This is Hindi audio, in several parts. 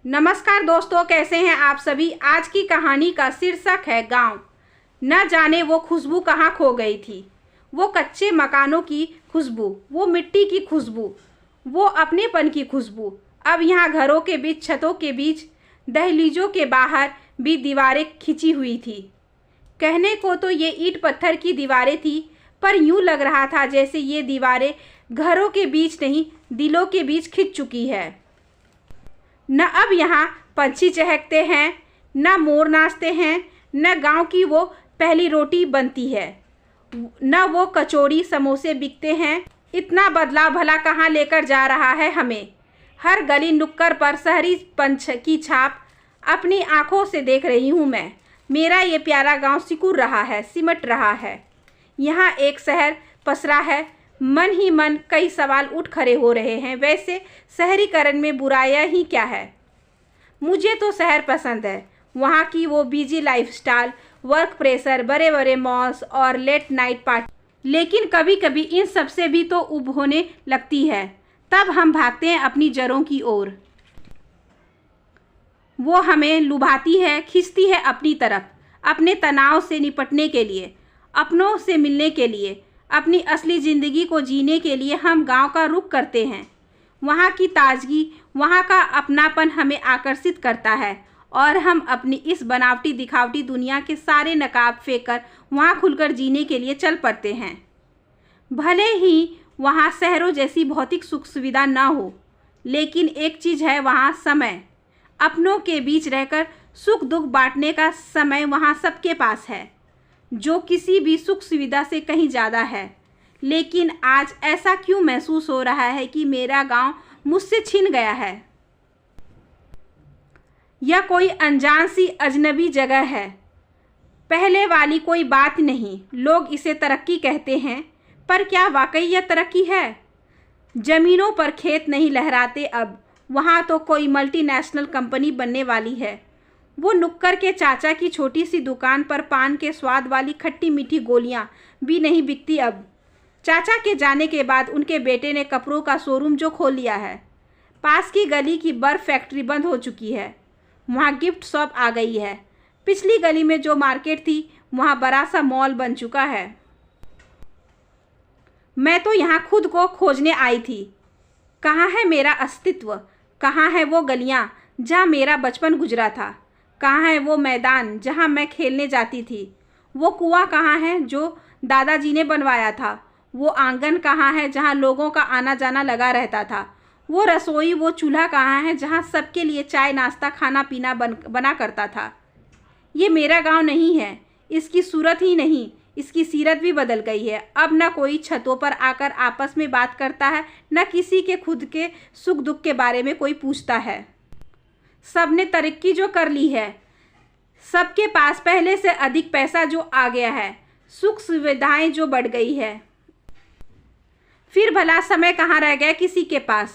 नमस्कार दोस्तों, कैसे हैं आप सभी। आज की कहानी का शीर्षक है गांव। न जाने वो खुशबू कहाँ खो गई थी। वो कच्चे मकानों की खुशबू, वो मिट्टी की खुशबू, वो अपनेपन की खुशबू। अब यहाँ घरों के बीच, छतों के बीच, दहलीजों के बाहर भी दीवारें खिंची हुई थी। कहने को तो ये ईंट पत्थर की दीवारें थी, पर यूं लग रहा था जैसे ये दीवारें घरों के बीच नहीं, दिलों के बीच खिंच चुकी है। न अब यहाँ पंछी चहकते हैं, न मोर नाचते हैं, न गांव की वो पहली रोटी बनती है, न वो कचौड़ी समोसे बिकते हैं। इतना बदलाव भला कहाँ लेकर जा रहा है हमें। हर गली नुक्कड़ पर शहरी पंच की छाप अपनी आंखों से देख रही हूँ मैं। मेरा ये प्यारा गांव सिकुड़ रहा है, सिमट रहा है। यहाँ एक शहर पसरा है। मन ही मन कई सवाल उठ खड़े हो रहे हैं। वैसे शहरीकरण में बुराइयां ही क्या है। मुझे तो शहर पसंद है। वहाँ की वो बिजी लाइफस्टाइल, वर्क प्रेशर, बड़े बड़े मॉल्स और लेट नाइट पार्टी। लेकिन कभी कभी इन सब से भी तो ऊब होने लगती है। तब हम भागते हैं अपनी जड़ों की ओर। वो हमें लुभाती है, खींचती है अपनी तरफ, अपने तनाव से निपटने के लिए, अपनों से मिलने के लिए, अपनी असली ज़िंदगी को जीने के लिए हम गांव का रुख करते हैं। वहाँ की ताजगी, वहाँ का अपनापन हमें आकर्षित करता है और हम अपनी इस बनावटी दिखावटी दुनिया के सारे नकाब फेंक कर वहाँ खुलकर जीने के लिए चल पड़ते हैं। भले ही वहाँ शहरों जैसी भौतिक सुख सुविधा ना हो, लेकिन एक चीज़ है वहाँ, समय। अपनों के बीच रहकर सुख दुख बांटने का समय वहाँ सबके पास है, जो किसी भी सुख सुविधा से कहीं ज़्यादा है। लेकिन आज ऐसा क्यों महसूस हो रहा है कि मेरा गांव मुझसे छिन गया है। यह कोई अनजान सी अजनबी जगह है। पहले वाली कोई बात नहीं। लोग इसे तरक्की कहते हैं, पर क्या वाकई यह तरक्की है। ज़मीनों पर खेत नहीं लहराते अब। वहाँ तो कोई मल्टीनेशनल कंपनी बनने वाली है। वो नुक्कड़ के चाचा की छोटी सी दुकान पर पान के स्वाद वाली खट्टी मीठी गोलियां भी नहीं बिकती अब। चाचा के जाने के बाद उनके बेटे ने कपड़ों का शोरूम जो खोल लिया है। पास की गली की बर्फ फैक्ट्री बंद हो चुकी है, वहाँ गिफ्ट शॉप आ गई है। पिछली गली में जो मार्केट थी, वहाँ बड़ा सा मॉल बन चुका है। मैं तो यहाँ खुद को खोजने आई थी। कहाँ है मेरा अस्तित्व? कहाँ है वो गलियाँ जहाँ मेरा बचपन गुजरा था? कहाँ है वो मैदान जहाँ मैं खेलने जाती थी? वो कुआं कहाँ है जो दादाजी ने बनवाया था? वो आंगन कहाँ है जहाँ लोगों का आना जाना लगा रहता था? वो रसोई, वो चूल्हा कहाँ है जहाँ सबके लिए चाय नाश्ता खाना पीना बना करता था? ये मेरा गांव नहीं है। इसकी सूरत ही नहीं, इसकी सीरत भी बदल गई है। अब न कोई छतों पर आकर आपस में बात करता है, न किसी के खुद के सुख दुख के बारे में कोई पूछता है। सबने तरक्की जो कर ली है, सबके पास पहले से अधिक पैसा जो आ गया है, सुख सुविधाएं जो बढ़ गई है, फिर भला समय कहाँ रह गया किसी के पास।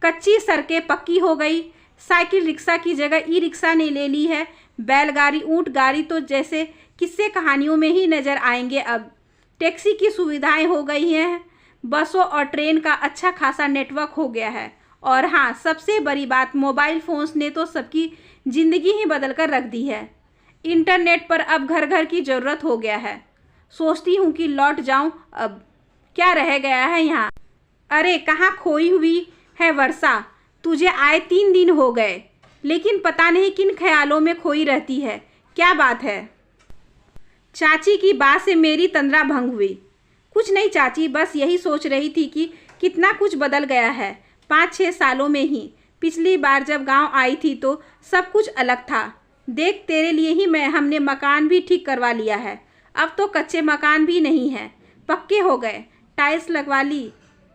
कच्ची सड़कें पक्की हो गई। साइकिल रिक्शा की जगह ई रिक्शा ने ले ली है। बैलगाड़ी, ऊंट गाड़ी तो जैसे किस्से कहानियों में ही नज़र आएंगे अब। टैक्सी की सुविधाएं हो गई हैं। बसों और ट्रेन का अच्छा खासा नेटवर्क हो गया है। और हाँ, सबसे बड़ी बात, मोबाइल फ़ोन्स ने तो सबकी ज़िंदगी ही बदल कर रख दी है। इंटरनेट पर अब घर घर की ज़रूरत हो गया है। सोचती हूँ कि लौट जाऊँ अब। क्या रह गया है यहाँ। अरे कहाँ खोई हुई है वर्षा? तुझे आए 3 दिन हो गए, लेकिन पता नहीं किन ख्यालों में खोई रहती है। क्या बात है? चाची की बात से मेरी तंद्रा भंग हुई। कुछ नहीं चाची, बस यही सोच रही थी कि कितना कुछ बदल गया है 5-6 सालों में ही। पिछली बार जब गांव आई थी तो सब कुछ अलग था। देख, तेरे लिए ही हमने मकान भी ठीक करवा लिया है। अब तो कच्चे मकान भी नहीं है, पक्के हो गए। टाइल्स लगवा ली,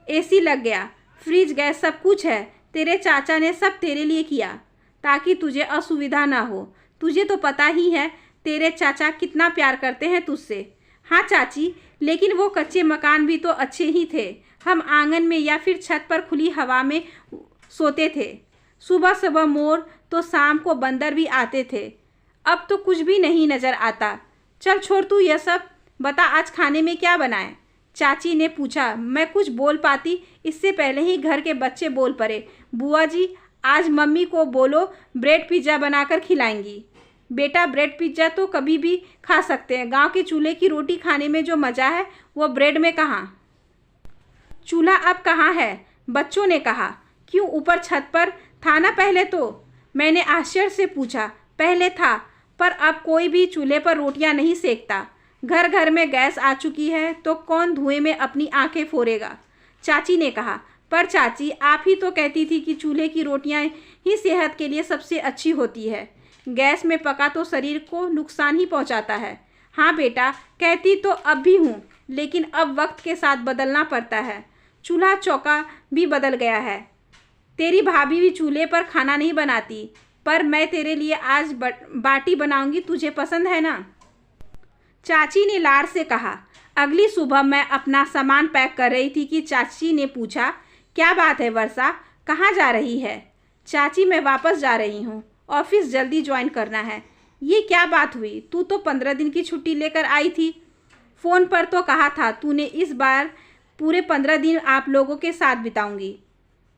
एसी लग गया, फ्रिज गैस सब कुछ है। तेरे चाचा ने सब तेरे लिए किया ताकि तुझे असुविधा ना हो। तुझे तो पता ही है तेरे चाचा कितना प्यार करते हैं तुझसे। हाँ चाची, लेकिन वो कच्चे मकान भी तो अच्छे ही थे। हम आंगन में या फिर छत पर खुली हवा में सोते थे। सुबह सुबह मोर तो शाम को बंदर भी आते थे। अब तो कुछ भी नहीं नज़र आता। चल छोड़ तू यह सब, बता आज खाने में क्या बनाए? चाची ने पूछा। मैं कुछ बोल पाती इससे पहले ही घर के बच्चे बोल पड़े। बुआ जी, आज मम्मी को बोलो ब्रेड पिज़्ज़ा बनाकर खिलाएंगी। बेटा, ब्रेड पिज़्ज़ा तो कभी भी खा सकते हैं, गांव के चूल्हे की रोटी खाने में जो मज़ा है वो ब्रेड में कहाँ। चूल्हा अब कहाँ है? बच्चों ने कहा। क्यों, ऊपर छत पर था ना पहले तो? मैंने आश्चर्य से पूछा। पहले था, पर अब कोई भी चूल्हे पर रोटियां नहीं सेकता। घर घर में गैस आ चुकी है तो कौन धुएं में अपनी आंखें फोड़ेगा। चाची ने कहा। पर चाची, आप ही तो कहती थी कि चूल्हे की रोटियां ही सेहत के लिए सबसे अच्छी होती है। गैस में पका तो शरीर को नुकसान ही पहुंचाता है। हाँ बेटा, कहती तो अब भी हूँ, लेकिन अब वक्त के साथ बदलना पड़ता है। चूल्हा चौका भी बदल गया है। तेरी भाभी भी चूल्हे पर खाना नहीं बनाती, पर मैं तेरे लिए आज बाटी बनाऊंगी, तुझे पसंद है ना? चाची ने लाड़ से कहा। अगली सुबह मैं अपना सामान पैक कर रही थी कि चाची ने पूछा, क्या बात है वर्षा, कहाँ जा रही है? चाची, मैं वापस जा रही हूँ, ऑफिस जल्दी ज्वाइन करना है। ये क्या बात हुई? तू तो 15 दिन की छुट्टी लेकर आई थी। फ़ोन पर तो कहा था तूने इस बार पूरे 15 दिन आप लोगों के साथ बिताऊंगी।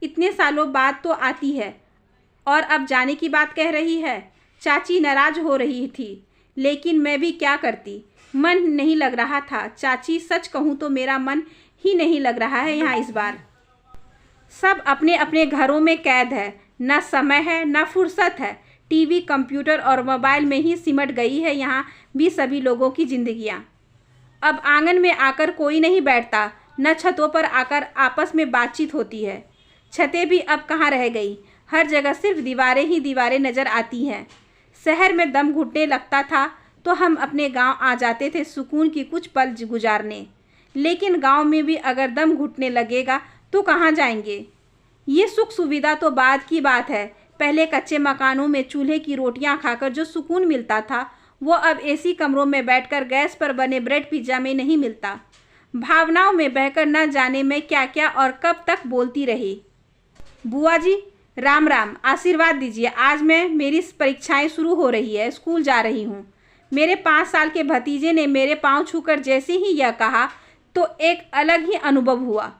इतने सालों बाद तो आती है और अब जाने की बात कह रही है। चाची नाराज हो रही थी, लेकिन मैं भी क्या करती, मन नहीं लग रहा था। चाची, सच कहूँ तो मेरा मन ही नहीं लग रहा है यहाँ इस बार। सब अपने अपने घरों में कैद है, न समय है न फुर्सत है। टीवी, कंप्यूटर और मोबाइल में ही सिमट गई है यहाँ भी सभी लोगों की जिंदगियाँ। अब आंगन में आकर कोई नहीं बैठता, न छतों पर आकर आपस में बातचीत होती है। छतें भी अब कहाँ रह गई, हर जगह सिर्फ दीवारें ही दीवारें नज़र आती हैं। शहर में दम घुटने लगता था तो हम अपने गांव आ जाते थे सुकून की कुछ पल गुजारने, लेकिन गांव में भी अगर दम घुटने लगेगा तो कहाँ जाएंगे। ये सुख सुविधा तो बाद की बात है। पहले कच्चे मकानों में चूल्हे की रोटियां खाकर जो सुकून मिलता था वो अब एसी कमरों में बैठकर गैस पर बने ब्रेड पिज्ज़ा में नहीं मिलता। भावनाओं में बहकर न जाने में क्या क्या और कब तक बोलती रही। बुआ जी, राम राम, आशीर्वाद दीजिए। आज मेरी परीक्षाएं शुरू हो रही है, स्कूल जा रही हूँ। मेरे 5 साल के भतीजे ने मेरे पांव छूकर जैसे ही यह कहा तो एक अलग ही अनुभव हुआ।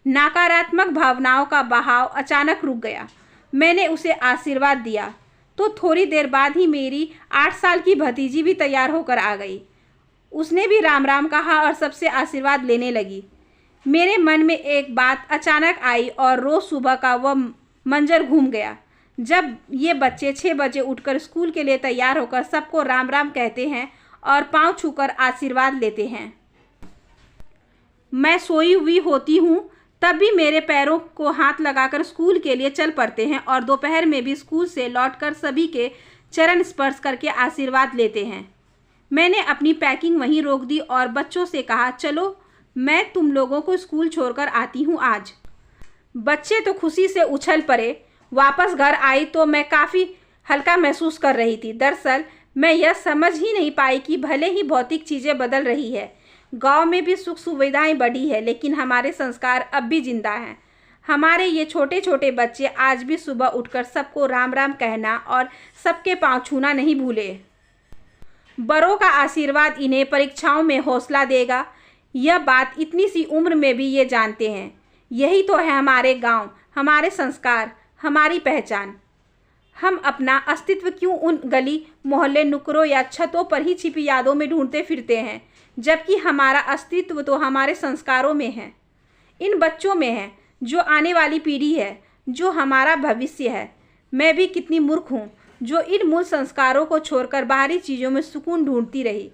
नकारात्मक भावनाओं का बहाव अचानक रुक गया। मैंने उसे आशीर्वाद दिया तो थोड़ी देर बाद ही मेरी 8 साल की भतीजी भी तैयार होकर आ गई। उसने भी राम राम कहा और सबसे आशीर्वाद लेने लगी। मेरे मन में एक बात अचानक आई और रोज़ सुबह का वह मंजर घूम गया जब ये बच्चे 6 बजे उठकर स्कूल के लिए तैयार होकर सबको राम राम कहते हैं और पांव छूकर आशीर्वाद लेते हैं। मैं सोई हुई होती हूँ तब भी मेरे पैरों को हाथ लगाकर स्कूल के लिए चल पड़ते हैं और दोपहर में भी स्कूल से लौटकर सभी के चरण स्पर्श करके आशीर्वाद लेते हैं। मैंने अपनी पैकिंग वहीं रोक दी और बच्चों से कहा, चलो मैं तुम लोगों को स्कूल छोड़कर आती हूँ आज। बच्चे तो खुशी से उछल पड़े। वापस घर आई तो मैं काफ़ी हल्का महसूस कर रही थी। दरअसल मैं यह समझ ही नहीं पाई कि भले ही भौतिक चीज़ें बदल रही है, गांव में भी सुख सुविधाएं बढ़ी है, लेकिन हमारे संस्कार अब भी जिंदा हैं। हमारे ये छोटे छोटे बच्चे आज भी सुबह उठकर सबको राम राम कहना और सबके पांव छूना नहीं भूले। बड़ों का आशीर्वाद इन्हें परीक्षाओं में हौसला देगा। यह बात इतनी सी उम्र में भी ये जानते हैं। यही तो है हमारे गांव, हमारे संस्कार, हमारी पहचान। हम अपना अस्तित्व क्यों उन गली मोहल्ले नुक्करों या छतों पर ही छिपी यादों में ढूंढते फिरते हैं, जबकि हमारा अस्तित्व तो हमारे संस्कारों में है, इन बच्चों में है, जो आने वाली पीढ़ी है, जो हमारा भविष्य है। मैं भी कितनी मूर्ख हूँ जो इन मूल संस्कारों को छोड़कर बाहरी चीज़ों में सुकून ढूंढती रही।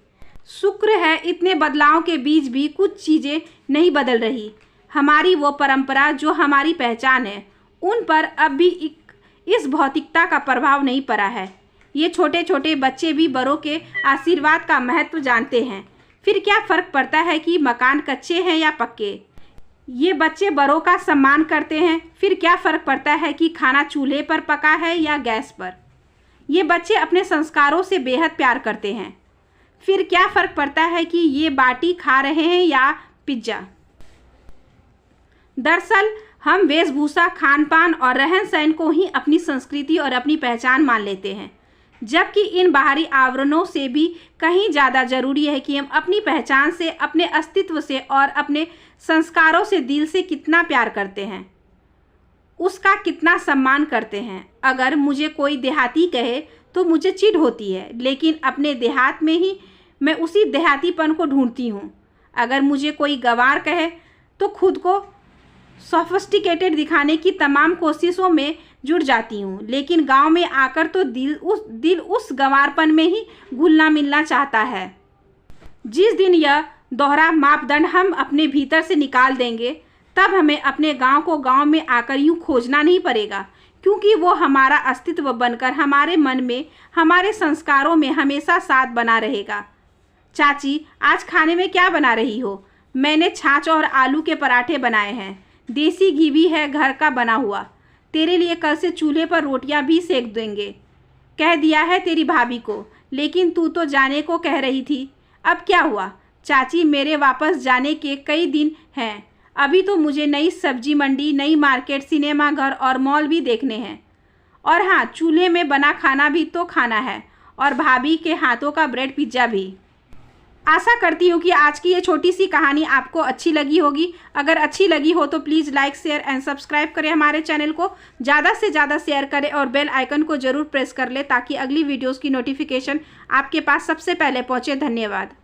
शुक्र है इतने बदलाव के बीच भी कुछ चीज़ें नहीं बदल रही। हमारी वो परंपरा जो हमारी पहचान है, उन पर अब भी इस भौतिकता का प्रभाव नहीं पड़ा है। ये छोटे छोटे बच्चे भी बड़ों के आशीर्वाद का महत्व जानते हैं। फिर क्या फ़र्क पड़ता है कि मकान कच्चे हैं या पक्के। ये बच्चे बड़ों का सम्मान करते हैं। फिर क्या फ़र्क पड़ता है कि खाना चूल्हे पर पका है या गैस पर। ये बच्चे अपने संस्कारों से बेहद प्यार करते हैं। फिर क्या फ़र्क पड़ता है कि ये बाटी खा रहे हैं या पिज्ज़ा। दरअसल हम वेशभूषा, खान पान और रहन सहन को ही अपनी संस्कृति और अपनी पहचान मान लेते हैं, जबकि इन बाहरी आवरणों से भी कहीं ज़्यादा ज़रूरी है कि हम अपनी पहचान से, अपने अस्तित्व से और अपने संस्कारों से दिल से कितना प्यार करते हैं। उसका कितना सम्मान करते हैं। अगर मुझे कोई देहाती कहे तो मुझे चिढ़ होती है, लेकिन अपने देहात में ही मैं उसी देहातीपन को ढूंढती हूँ। अगर मुझे कोई गंवार कहे तो खुद को सोफिस्टिकेटेड दिखाने की तमाम कोशिशों में जुट जाती हूँ, लेकिन गांव में आकर तो दिल उस गंवारपन में ही घुलना मिलना चाहता है। जिस दिन यह दोहरा मापदंड हम अपने भीतर से निकाल देंगे, तब हमें अपने गांव को गांव में आकर यूँ खोजना नहीं पड़ेगा, क्योंकि वो हमारा अस्तित्व बनकर हमारे मन में, हमारे संस्कारों में हमेशा साथ बना रहेगा। चाची, आज खाने में क्या बना रही हो? मैंने छाछ और आलू के पराठे बनाए हैं। देसी घी भी है घर का बना हुआ। तेरे लिए कल से चूल्हे पर रोटियां भी सेक देंगे। कह दिया है तेरी भाभी को, लेकिन तू तो जाने को कह रही थी। अब क्या हुआ? चाची, मेरे वापस जाने के कई दिन हैं। अभी तो मुझे नई सब्जी मंडी, नई मार्केट, सिनेमा घर और मॉल भी देखने हैं। और हाँ, चूल्हे में बना खाना भी तो खाना है, और भाभी के हाथों का ब्रेड पिज्ज़ा भी। आशा करती हूँ कि आज की ये छोटी सी कहानी आपको अच्छी लगी होगी। अगर अच्छी लगी हो तो please like, share and subscribe करें हमारे चैनल को। ज़्यादा से ज़्यादा शेयर करें और बेल आइकन को ज़रूर प्रेस कर लें, ताकि अगली वीडियोज़ की नोटिफिकेशन आपके पास सबसे पहले पहुँचे। धन्यवाद।